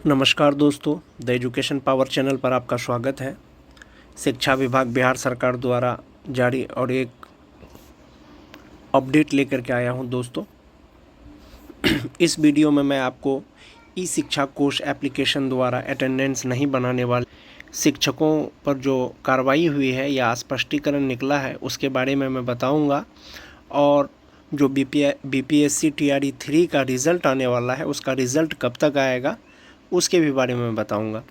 नमस्कार दोस्तों, the education power channel पर आपका स्वागत है। शिक्षा विभाग बिहार सरकार द्वारा जारी और एक अपडेट लेकर के आया हूं दोस्तों। इस वीडियो में मैं आपको ई शिक्षा कोष एप्लीकेशन द्वारा अटेंडेंस नहीं बनाने वाले शिक्षकों पर जो कार्रवाई हुई है या स्पष्टीकरण निकला है उसके बारे में मैं बताऊंगा, और जो बीपीएससी टीआरई 3 का रिज़ल्ट आने वाला है उसका रिज़ल्ट कब तक आएगा उसके भी बारे में मैं बताऊंगा।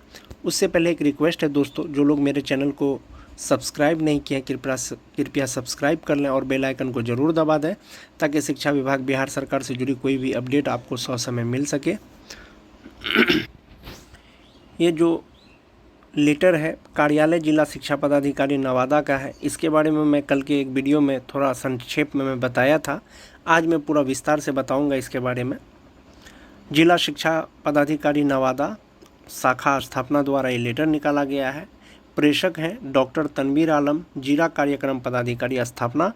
उससे पहले एक रिक्वेस्ट है दोस्तों, जो लोग मेरे चैनल को सब्सक्राइब नहीं किए कृपया सब्सक्राइब कर लें और बेल आइकन को ज़रूर दबा दें ताकि शिक्षा विभाग बिहार सरकार से जुड़ी कोई भी अपडेट आपको समय मिल सके। ये जो लेटर है कार्यालय जिला शिक्षा पदाधिकारी नवादा का है। इसके बारे में मैं कल के एक वीडियो में थोड़ा संक्षेप में मैं बताया था, आज मैं पूरा विस्तार से बताऊंगा इसके बारे में। जिला शिक्षा पदाधिकारी नवादा शाखा स्थापना द्वारा ये लेटर निकाला गया है। प्रेषक हैं डॉक्टर तनवीर आलम, जिला कार्यक्रम पदाधिकारी स्थापना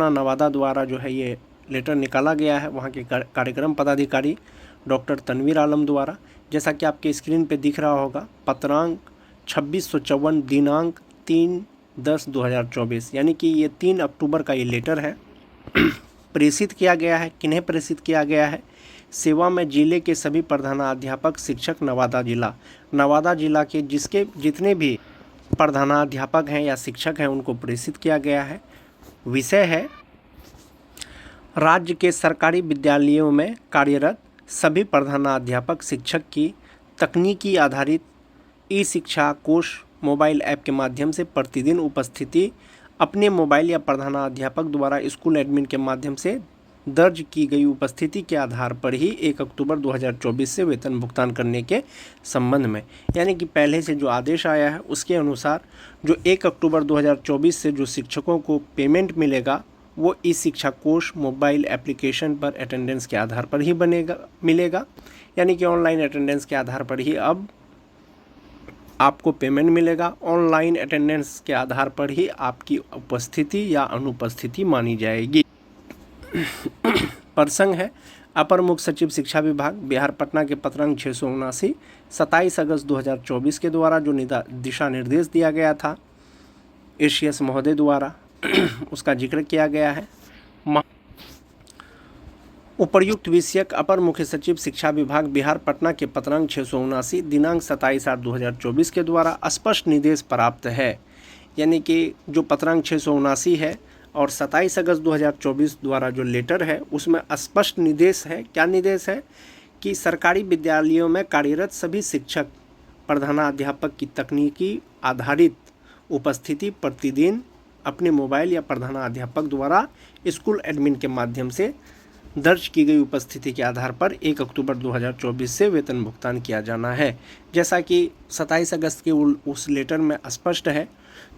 नवादा द्वारा जो है ये लेटर निकाला गया है वहाँ के कार्यक्रम पदाधिकारी डॉक्टर तनवीर आलम द्वारा। जैसा कि आपके स्क्रीन पे दिख रहा होगा, पत्रांक 2654, दिनांक 3/10/2024, यानी कि ये 3 अक्टूबर का ये लेटर है। प्रेषित किया गया है, किन्हें प्रेषित किया गया है? सेवा में जिले के सभी प्रधानाध्यापक शिक्षक नवादा जिला के जितने भी प्रधानाध्यापक हैं या शिक्षक हैं उनको प्रेषित किया गया है। विषय है राज्य के सरकारी विद्यालयों में कार्यरत सभी प्रधानाध्यापक शिक्षक की तकनीकी आधारित ई शिक्षा कोष मोबाइल ऐप के माध्यम से प्रतिदिन उपस्थिति अपने मोबाइल या प्रधानाध्यापक द्वारा स्कूल एडमिन के माध्यम से दर्ज की गई उपस्थिति के आधार पर ही 1 अक्टूबर 2024 से वेतन भुगतान करने के संबंध में, यानी कि पहले से जो आदेश आया है उसके अनुसार जो 1 अक्टूबर 2024 से जो शिक्षकों को पेमेंट मिलेगा वो ई शिक्षा कोष मोबाइल एप्लीकेशन पर अटेंडेंस के आधार पर ही मिलेगा, यानी कि ऑनलाइन अटेंडेंस के आधार पर ही अब आपको पेमेंट मिलेगा। ऑनलाइन अटेंडेंस के आधार पर ही आपकी उपस्थिति या अनुपस्थिति मानी जाएगी। प्रसंग है अपर मुख्य सचिव शिक्षा विभाग बिहार पटना के पत्रांक 679 27 अगस्त 2024 के द्वारा जो दिशा निर्देश दिया गया था एशियस महोदय द्वारा उसका जिक्र किया गया है। उपर्युक्त विषयक अपर मुख्य सचिव शिक्षा विभाग बिहार पटना के पत्रांक 679 दिनांक 27/8/2024 के द्वारा स्पष्ट निर्देश प्राप्त है, यानी कि जो पत्रांक 679 है और 27 अगस्त 2024 द्वारा जो लेटर है उसमें स्पष्ट निर्देश है। क्या निर्देश है? कि सरकारी विद्यालयों में कार्यरत सभी शिक्षक प्रधानाध्यापक की तकनीकी आधारित उपस्थिति प्रतिदिन अपने मोबाइल या प्रधानाध्यापक द्वारा स्कूल एडमिन के माध्यम से दर्ज की गई उपस्थिति के आधार पर 1 अक्टूबर 2024 से वेतन भुगतान किया जाना है। जैसा कि 27 अगस्त के उस लेटर में स्पष्ट है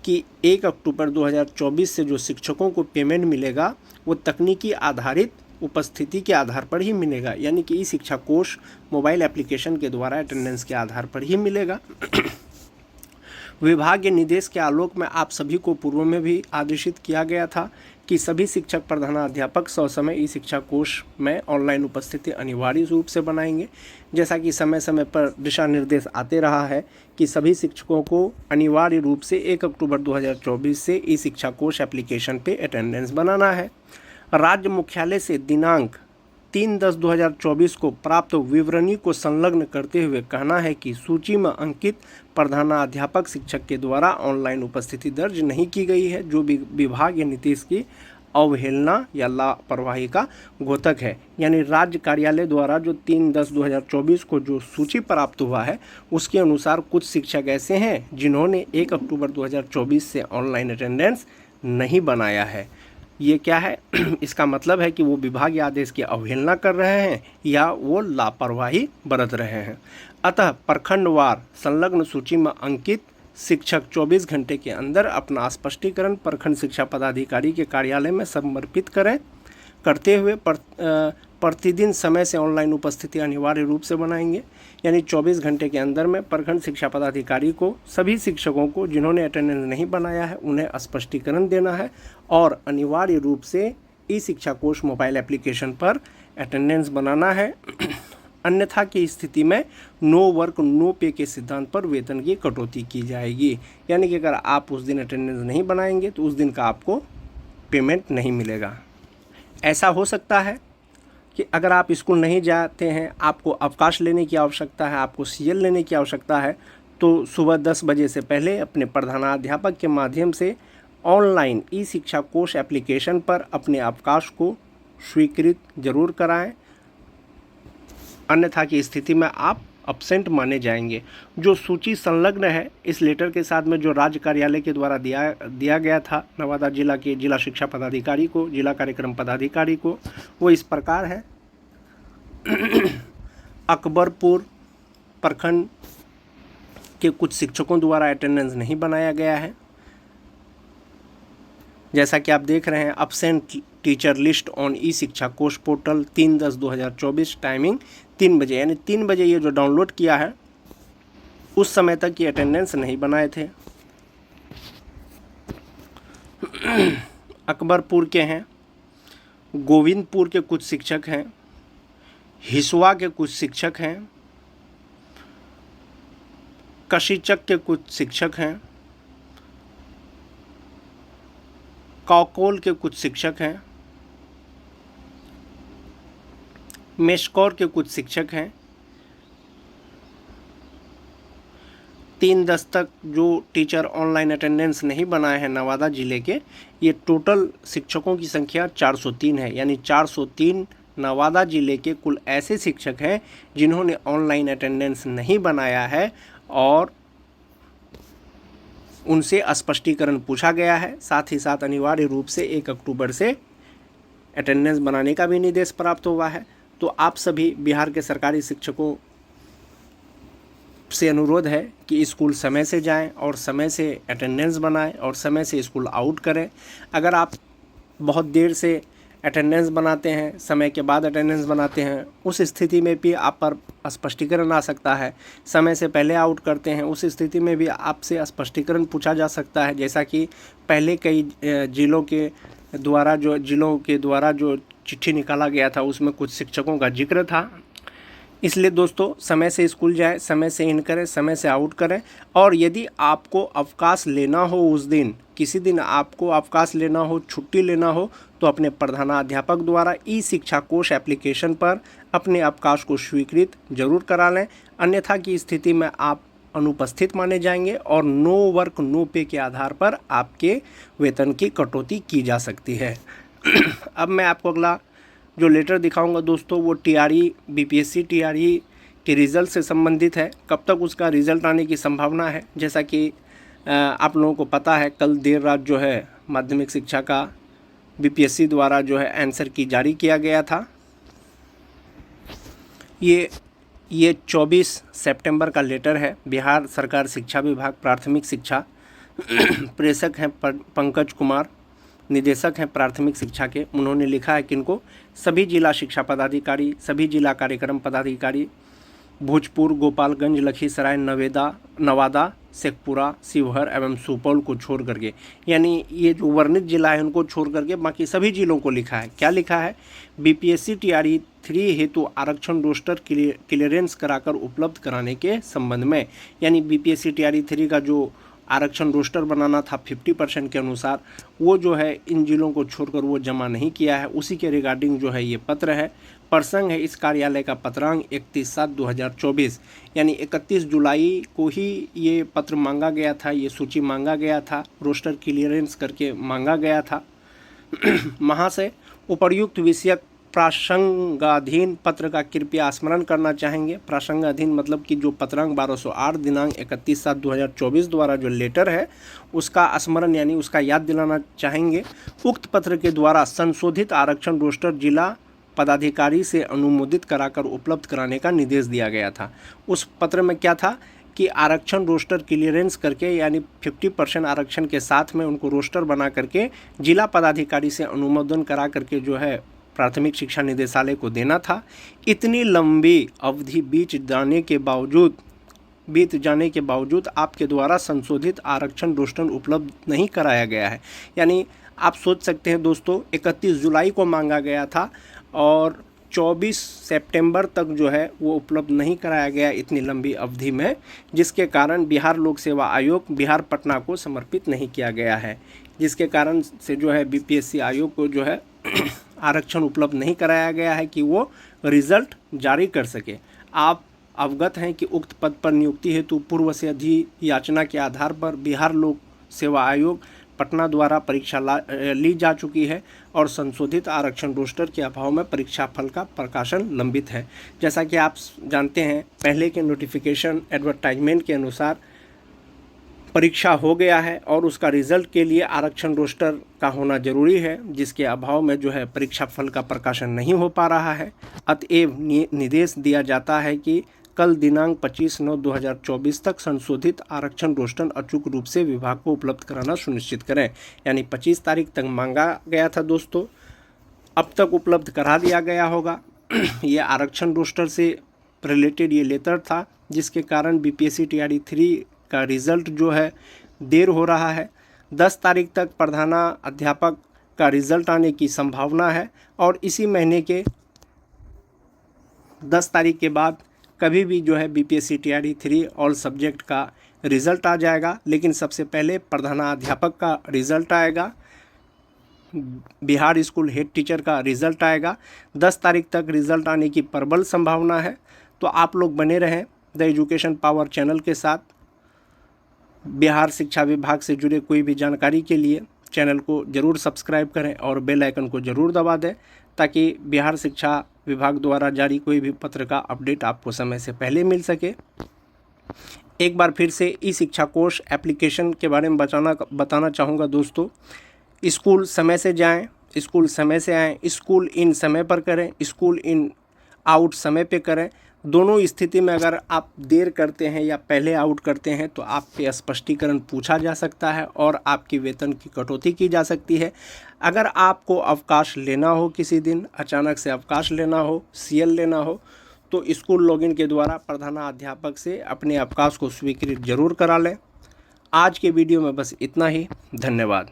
कि 1 अक्टूबर 2024 से जो शिक्षकों को पेमेंट मिलेगा वो तकनीकी आधारित उपस्थिति के आधार पर ही मिलेगा, यानी कि ई शिक्षा कोष मोबाइल एप्लीकेशन के द्वारा अटेंडेंस के आधार पर ही मिलेगा। विभाग के निर्देश के आलोक में आप सभी को पूर्व में भी आदेशित किया गया था कि सभी शिक्षक प्रधानाध्यापक ससमय ई शिक्षा कोष में ऑनलाइन उपस्थिति अनिवार्य रूप से बनाएंगे। जैसा कि समय समय पर दिशा निर्देश आते रहा है कि सभी शिक्षकों को अनिवार्य रूप से 1 अक्टूबर 2024 से ई शिक्षा कोष एप्लीकेशन पे अटेंडेंस बनाना है। राज्य मुख्यालय से दिनांक 3/10/2024 को प्राप्त विवरणी को संलग्न करते हुए कहना है कि सूची में अंकित प्रधानाध्यापक शिक्षक के द्वारा ऑनलाइन उपस्थिति दर्ज नहीं की गई है, जो विभाग या नीति की अवहेलना या लापरवाही का द्योतक है। यानी राज्य कार्यालय द्वारा जो 3/10/2024 को जो सूची प्राप्त हुआ है उसके अनुसार कुछ शिक्षक ऐसे हैं जिन्होंने 1 अक्टूबर 2024 से ऑनलाइन अटेंडेंस नहीं बनाया है। ये क्या है? इसका मतलब है कि वो विभाग या आदेश की अवहेलना कर रहे हैं या वो लापरवाही बरत रहे हैं। अतः प्रखंडवार संलग्न सूची में अंकित शिक्षक 24 घंटे के अंदर अपना स्पष्टीकरण प्रखंड शिक्षा पदाधिकारी के कार्यालय में समर्पित करते हुए प्रतिदिन समय से ऑनलाइन उपस्थिति अनिवार्य रूप से बनाएंगे। यानी 24 घंटे के अंदर में प्रखंड शिक्षा पदाधिकारी को सभी शिक्षकों को जिन्होंने अटेंडेंस नहीं बनाया है उन्हें स्पष्टीकरण देना है और अनिवार्य रूप से ई शिक्षा कोष मोबाइल एप्लीकेशन पर अटेंडेंस बनाना है। अन्यथा की स्थिति में नो वर्क नो पे के सिद्धांत पर वेतन की कटौती की जाएगी। यानी कि अगर आप उस दिन अटेंडेंस नहीं बनाएंगे तो उस दिन का आपको पेमेंट नहीं मिलेगा। ऐसा हो सकता है कि अगर आप स्कूल नहीं जाते हैं, आपको अवकाश लेने की आवश्यकता है, आपको सीएल लेने की आवश्यकता है, तो सुबह 10 बजे से पहले अपने प्रधानाध्यापक के माध्यम से ऑनलाइन ई शिक्षा कोष एप्लीकेशन पर अपने अवकाश को स्वीकृत जरूर कराएं, अन्यथा की स्थिति में आप अब्सेंट माने जाएंगे। जो सूची संलग्न है इस लेटर के साथ में, जो राज्य कार्यालय के द्वारा दिया गया था नवादा जिला के जिला शिक्षा पदाधिकारी को, जिला कार्यक्रम पदाधिकारी को, वो इस प्रकार है। अकबरपुर प्रखंड के कुछ शिक्षकों द्वारा अटेंडेंस नहीं बनाया गया है। जैसा कि आप देख रहे हैं, अब्सेंट टीचर लिस्ट ऑन ई शिक्षा कोष पोर्टल 3/10/2024, टाइमिंग 3 बजे, यानी 3 बजे ये जो डाउनलोड किया है उस समय तक ये अटेंडेंस नहीं बनाए थे। अकबरपुर के हैं, गोविंदपुर के कुछ शिक्षक हैं, हिसुआ के कुछ शिक्षक हैं, कशीचक के कुछ शिक्षक हैं, कौकोल के कुछ शिक्षक हैं, मेशकौर के कुछ शिक्षक हैं। 3/10 तक जो टीचर ऑनलाइन अटेंडेंस नहीं बनाए हैं नवादा जिले के, ये टोटल शिक्षकों की संख्या 403 है। यानी 403 नवादा जिले के कुल ऐसे शिक्षक हैं जिन्होंने ऑनलाइन अटेंडेंस नहीं बनाया है और उनसे स्पष्टीकरण पूछा गया है। साथ ही साथ अनिवार्य रूप से 1 अक्टूबर से अटेंडेंस बनाने का भी निर्देश प्राप्त हुआ है। तो आप सभी बिहार के सरकारी शिक्षकों से अनुरोध है कि स्कूल समय से जाएं और समय से अटेंडेंस बनाएं और समय से स्कूल आउट करें। अगर आप बहुत देर से अटेंडेंस बनाते हैं, समय के बाद अटेंडेंस बनाते हैं, उस स्थिति में भी आप पर स्पष्टीकरण आ सकता है। समय से पहले आउट करते हैं, उस स्थिति में भी आपसे स्पष्टीकरण पूछा जा सकता है। जैसा कि पहले कई जिलों के द्वारा जो चिट्ठी निकाला गया था उसमें कुछ शिक्षकों का जिक्र था। इसलिए दोस्तों, समय से स्कूल जाएं, समय से इन करें, समय से आउट करें। और यदि आपको अवकाश लेना हो, उस दिन किसी दिन आपको अवकाश लेना हो, छुट्टी लेना हो, तो अपने प्रधानाध्यापक द्वारा ई शिक्षा कोष एप्लीकेशन पर अपने अवकाश को स्वीकृत जरूर करा लें, अन्यथा की स्थिति में आप अनुपस्थित माने जाएंगे और नो वर्क नो पे के आधार पर आपके वेतन की कटौती की जा सकती है। अब मैं आपको अगला जो लेटर दिखाऊंगा दोस्तों, वो टीआरई बीपीएससी टीआरई के रिज़ल्ट से संबंधित है। कब तक उसका रिज़ल्ट आने की संभावना है, जैसा कि आप लोगों को पता है, कल देर रात जो है माध्यमिक शिक्षा का बीपीएससी द्वारा जो है आंसर की जारी किया गया था। ये 24 सितंबर का लेटर है। बिहार सरकार शिक्षा विभाग प्राथमिक शिक्षा प्रेषक हैं पंकज कुमार, निदेशक हैं प्राथमिक शिक्षा के। उन्होंने लिखा है कि इनको सभी जिला शिक्षा पदाधिकारी, सभी जिला कार्यक्रम पदाधिकारी भोजपुर, गोपालगंज, लखीसराय, नवादा, शेखपुरा, शिवहर एवं सुपौल को छोड़ करके, यानी ये जो वर्णित जिला है उनको छोड़ करके बाकी सभी जिलों को लिखा है। क्या लिखा है? बीपीएससी टीआरई 3 हेतु आरक्षण रोस्टर क्लियरेंस कराकर उपलब्ध कराने के संबंध में, यानी बीपीएससी टीआरई 3 का जो आरक्षण रोस्टर बनाना था 50% के अनुसार, वो जो है इन जिलों को छोड़कर वो जमा नहीं किया है। उसी के रिगार्डिंग जो है ये पत्र है। प्रसंग है इस कार्यालय का पत्रांक 31/7/2024, यानी 31 जुलाई को ही ये पत्र मांगा गया था, ये सूची मांगा गया था, रोस्टर क्लियरेंस करके मांगा गया था। महाशय, उपर्युक्त विषयक प्रासंगाधीन पत्र का कृपया स्मरण करना चाहेंगे। प्रासंगाधीन मतलब कि जो पत्रांक 1208 दिनांक 31/7/2024 द्वारा जो लेटर है उसका स्मरण यानी उसका याद दिलाना चाहेंगे। उक्त पत्र के द्वारा संशोधित आरक्षण रोस्टर जिला पदाधिकारी से अनुमोदित कराकर उपलब्ध कराने का निर्देश दिया गया था। उस पत्र में क्या था कि आरक्षण रोस्टर क्लियरेंस करके, यानी 50% आरक्षण के साथ में उनको रोस्टर बना करके जिला पदाधिकारी से अनुमोदन करा करके जो है प्राथमिक शिक्षा निदेशालय को देना था। इतनी लंबी अवधि बीत जाने के बावजूद आपके द्वारा संशोधित आरक्षण रोस्टर उपलब्ध नहीं कराया गया है। यानी आप सोच सकते हैं दोस्तों, 31 जुलाई को मांगा गया था और 24 सितंबर तक जो है वो उपलब्ध नहीं कराया गया इतनी लंबी अवधि में, जिसके कारण बिहार लोक सेवा आयोग बिहार पटना को समर्पित नहीं किया गया है, जिसके कारण से जो है बीपीएससी आयोग को जो है आरक्षण उपलब्ध नहीं कराया गया है कि वो रिजल्ट जारी कर सके। आप अवगत हैं कि उक्त पद पर नियुक्ति हेतु पूर्व से अधियाचना के आधार पर बिहार लोक सेवा आयोग पटना द्वारा परीक्षा ली जा चुकी है और संशोधित आरक्षण रोस्टर के अभाव में परीक्षा फल का प्रकाशन लंबित है। जैसा कि आप जानते हैं, पहले के नोटिफिकेशन एडवर्टाइजमेंट के अनुसार परीक्षा हो गया है और उसका रिजल्ट के लिए आरक्षण रोस्टर का होना जरूरी है, जिसके अभाव में जो है परीक्षा फल का प्रकाशन नहीं हो पा रहा है। अतएव निर्देश दिया जाता है कि कल दिनांक 25/9/2024 तक संशोधित आरक्षण रोस्टर अचूक रूप से विभाग को उपलब्ध कराना सुनिश्चित करें। यानी 25 तारीख तक मांगा गया था दोस्तों, अब तक उपलब्ध करा दिया गया होगा। ये आरक्षण रोस्टर से रिलेटेड ये लेटर था, जिसके कारण बीपीएससी टीआरई 3 का रिज़ल्ट जो है देर हो रहा है। 10 तारीख तक प्रधानाध्यापक का रिज़ल्ट आने की संभावना है और इसी महीने के 10 तारीख के बाद कभी भी जो है बीपीएससी टीआरई 3 ऑल सब्जेक्ट का रिज़ल्ट आ जाएगा। लेकिन सबसे पहले प्रधानाध्यापक का रिज़ल्ट आएगा, बिहार स्कूल हेड टीचर का रिज़ल्ट आएगा। 10 तारीख तक रिज़ल्ट आने की प्रबल संभावना है। तो आप लोग बने रहें द एजुकेशन पावर चैनल के साथ। बिहार शिक्षा विभाग से जुड़े कोई भी जानकारी के लिए चैनल को ज़रूर सब्सक्राइब करें और बेल आइकन को ज़रूर दबा दें, ताकि बिहार शिक्षा विभाग द्वारा जारी कोई भी पत्र का अपडेट आपको समय से पहले मिल सके। एक बार फिर से ई शिक्षा कोश एप्लीकेशन के बारे में बताना चाहूँगा दोस्तों। स्कूल समय से जाएं, स्कूल समय से आएँ, स्कूल इन समय पर करें, स्कूल इन आउट समय पे करें। दोनों स्थिति में अगर आप देर करते हैं या पहले आउट करते हैं तो आप पे स्पष्टीकरण पूछा जा सकता है और आपकी वेतन की कटौती की जा सकती है। अगर आपको अवकाश लेना हो, किसी दिन अचानक से अवकाश लेना हो, सीएल लेना हो, तो स्कूल लॉगिन के द्वारा प्रधानाध्यापक से अपने अवकाश को स्वीकृत जरूर करा लें। आज के वीडियो में बस इतना ही। धन्यवाद।